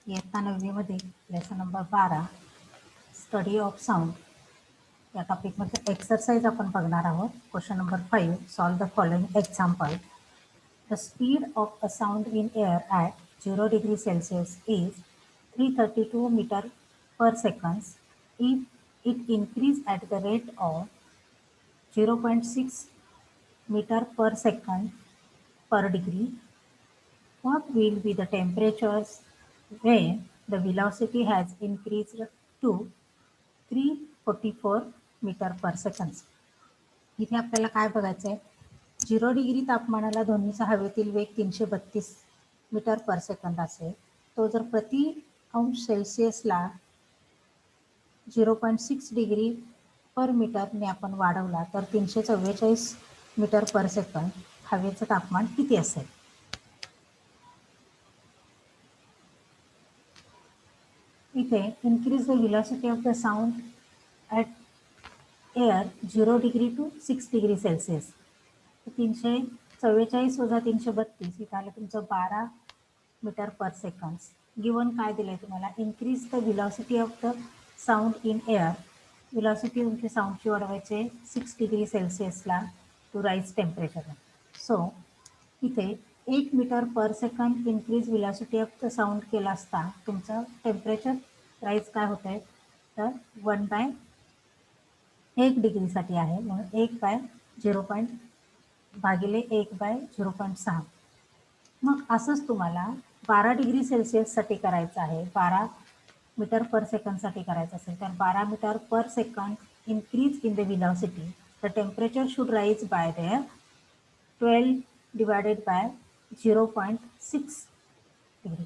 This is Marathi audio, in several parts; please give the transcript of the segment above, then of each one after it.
इयत्ता 9वीमध्ये lesson number 12 study of sound या टॉपिकमध्ये एक्सरसाइज आपण बघणार आहोत. Question number 5 solve the following example. The speed of a sound in air at 0 degree Celsius is 332 metre per second. If it increase at the rate of 0.6 meter per second per degree, what will be the temperatures when the velocity has increased to 344 metre per second. इथे आपल्याला काय बघायचं आहे, 0 डिग्री तापमानाला ध्वनीचा हवेतील वेग 332 मीटर पर सेकंद असेल. तो जर प्रति अंश सेल्सिअसला 0.6 डिग्री पर मीटरने आपण वाढवला तर 344 मीटर पर सेकंद हवेचं तापमान किती असेल. इथे increase the velocity of the sound at air 0 degree to 6 degree Celsius. 344 वजा 332 इथं आलं तुमचं 12 मीटर पर सेकंड. गिवन काय दिलं आहे तुम्हाला, increase the velocity of the sound in air. Velocity तुमची साऊंडची वाढवायचे 6 डिग्री सेल्सिअसला टू राईज टेम्परेचर. सो इथे 1 metre per second increase velocity of the sound केला असता तुमचं टेम्परेचर राईज काय होत आहे तर 1/1 डिग्रीसाठी आहे, म्हणून 1/0.1/0.6. मग असंच तुम्हाला 12 डिग्री सेल्सिअससाठी करायचं आहे, 12 मीटर पर सेकंडसाठी करायचं असेल तर 12 metre per second increase in the velocity. The temperature should rise by there 12 divided by 0.6 degree.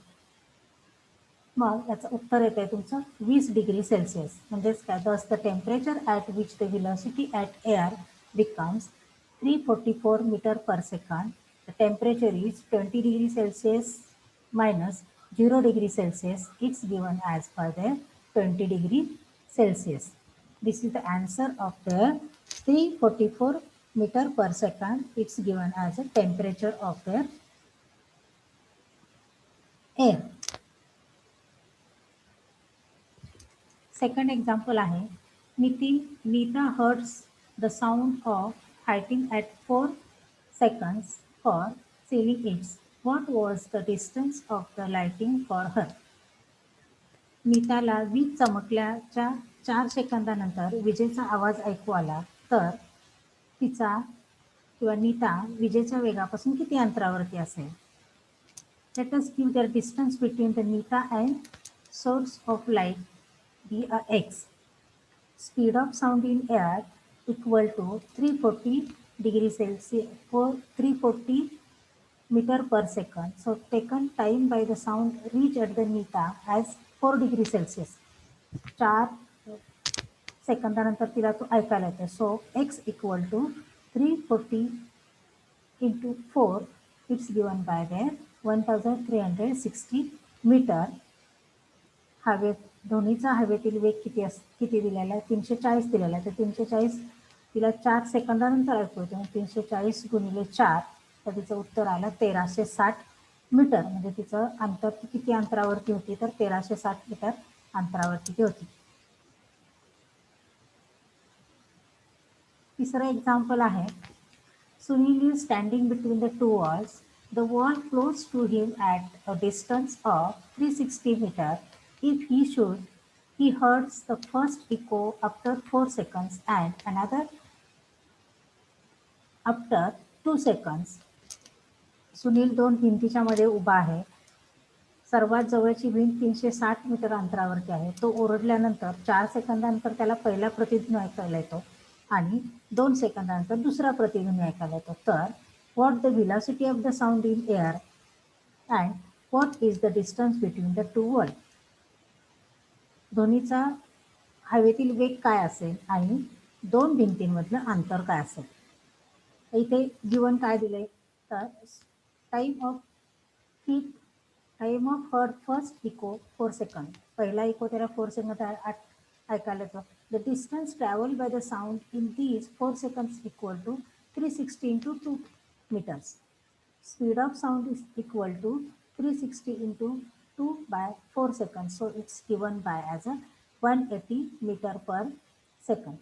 मग याचं उत्तर येत आहे तुमचं 20 डिग्री सेल्सिअस. म्हणजेच काय, thus the temperature at which the velocity at air becomes 344 metre per second. The temperature is 20 degree Celsius minus 0 degree Celsius. It's given as per the 20 degree Celsius. This is the answer of the 344 meter per second. It's given as a temperature of the air. Second example आहे, Nita hears the sound of fighting at 4 seconds for seeing it. What was the distance of the lighting for her? नीताला वीज चमकल्याच्या 4 सेकंदानंतर विजेचा आवाज ऐकू आला तर तिचा किंवा नीता विजेच्या वेगापासून किती अंतरावरती असेल. Let us give the distance between the Nita and source of light be a x. Speed of sound in air equal to 340 degree Celsius for 340 meter per second. So taken time by the sound reach at the Nita as 4 degree Celsius. 4 सेकंदानंतर तिला तो ऐकायला येतो. So x equal to 340 into 4 it's given by there 1360 metre. ध्वनीचा हवेतील वेग किती दिलेला आहे, 340 दिलेला आहे. तर 340 तिला 4 सेकंदानंतर ऐकू येतो. 340 गुणिले 4 तर तिचं उत्तर आलं 1360 मीटर. म्हणजे तिचं अंतर किती अंतरावरती होती तर 1360 मीटर अंतरावरती ती होती. तिसरं एक्झाम्पल आहे, Sunil is standing between the two walls. The wall close to him at a distance of 360 metre. If he hears the first echo after 4 seconds and another after 2 seconds. Sunil 2 भिंतीच्या मध्ये उभा आहे. सर्वात जवळची भिंत 360 मीटर अंतरावरती आहे. तो ओरडल्यानंतर 4 सेकंदानंतर त्याला पहिला प्रतिध्वनी ऐकायला येतो आणि 2 सेकंदानंतर दुसरा प्रतिध्वनी ऐकायला येतो. तर what the velocity of the sound in air and what is the distance between the two world. ध्वनीचा हवेतील वेग काय असेल आणि 2 भिंतींमधलं अंतर काय असेल. इथे गिवन काय दिले तर time of her first echo 4 second. पहिला इको त्याला 4 सेकंद ऐकायला येतो. The distance travel by the sound in these 4 seconds equal to 360 into 2 metres. Speed of sound is equal to 360 into 2 by 4 seconds. So it's given by as a 180 meter per second.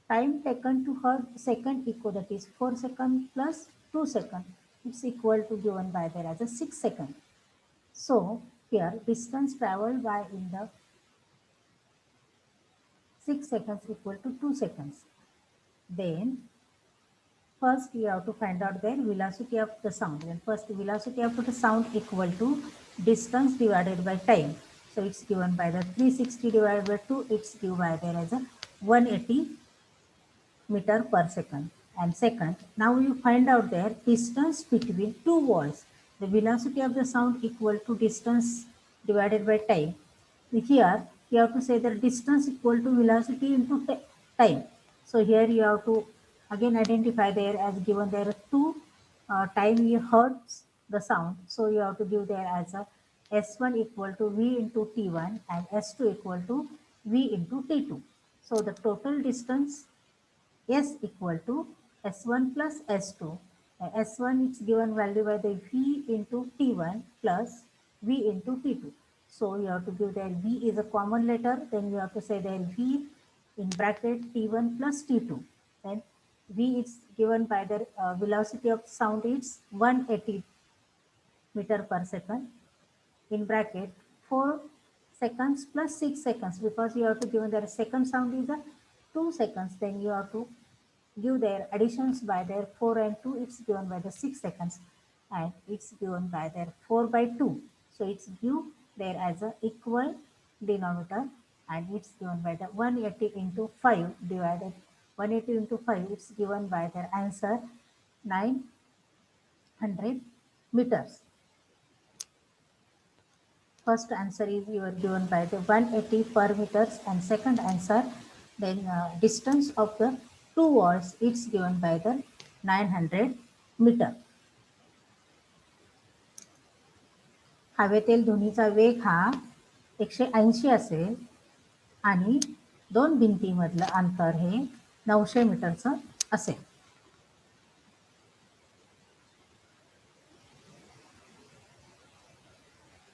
Time taken to her second equal, that is 4 seconds plus 2 seconds. It's equal to given by there as a 6 seconds. So here distance traveled by in the 6 seconds equal to 2 seconds. Then first you have to find out the velocity of the sound. And first velocity of the sound equal to distance divided by time. So it's given by the 360 divided by 2, it's given by there as a 180 meter per second. And second, now you find out their distance between two walls. The velocity of the sound equal to distance divided by time. Here you have to say the distance equal to velocity into time. So here you have to again identify there as given there are two time you heard the sound. So you have to give there as a S1 equal to V into T1 and S2 equal to V into T2. So the total distance S equal to S1 plus S2. S1 is given value by the V into T1 plus V into T2. So you have to give that V is a common letter, then you have to say that V in bracket T1 plus T2. Then V is given by the velocity of sound is 180 meter per second in bracket 4 seconds plus 6 seconds, because you have to given that second sound is a 2 seconds, then you have to give their additions by their 4 and 2, it's given by the 6 seconds, and it's given by their 4 by 2. So it's give there as a equal denominator, and it's given by the 180 into 5 divided 180 into 5, it's given by their answer 900 meters. First answer is you are given by the 180 per meters, and second answer then distance of the two walls, it's given by the 900 meter. हवेतील ध्वनीचा वेग हा 180 असेल आणि दोन भिंतीमधलं अंतर हे 900 मीटरचं असेल.